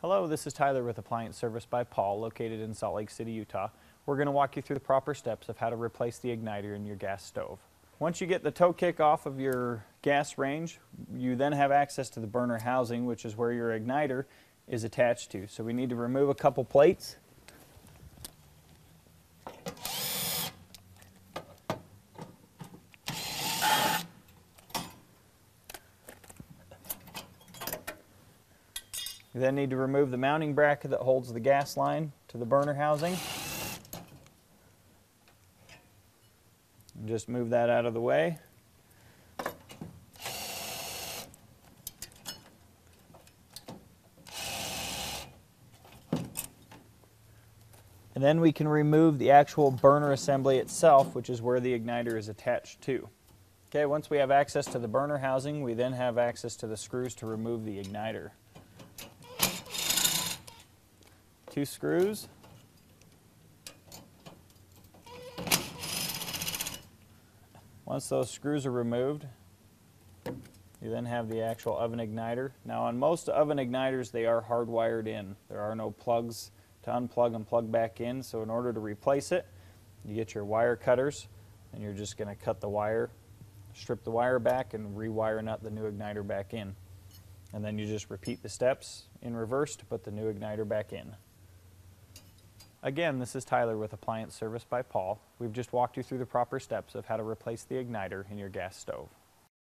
Hello, this is Tyler with Appliance Service by Paul, located in Salt Lake City, Utah. We're going to walk you through the proper steps of how to replace the igniter in your gas stove. Once you get the toe kick off of your gas range, you then have access to the burner housing, which is where your igniter is attached to. So we need to remove a couple plates. You then need to remove the mounting bracket that holds the gas line to the burner housing. And just move that out of the way. And then we can remove the actual burner assembly itself, which is where the igniter is attached to. Okay, once we have access to the burner housing, we then have access to the screws to remove the igniter. 2 screws. Once those screws are removed, you then have the actual oven igniter. Now on most oven igniters, they are hardwired in. There are no plugs to unplug and plug back in, so in order to replace it, you get your wire cutters and you're just going to cut the wire, strip the wire back and rewire nut the new igniter back in. And then you just repeat the steps in reverse to put the new igniter back in. Again, this is Tyler with Appliance Service by Paul. We've just walked you through the proper steps of how to replace the igniter in your gas stove.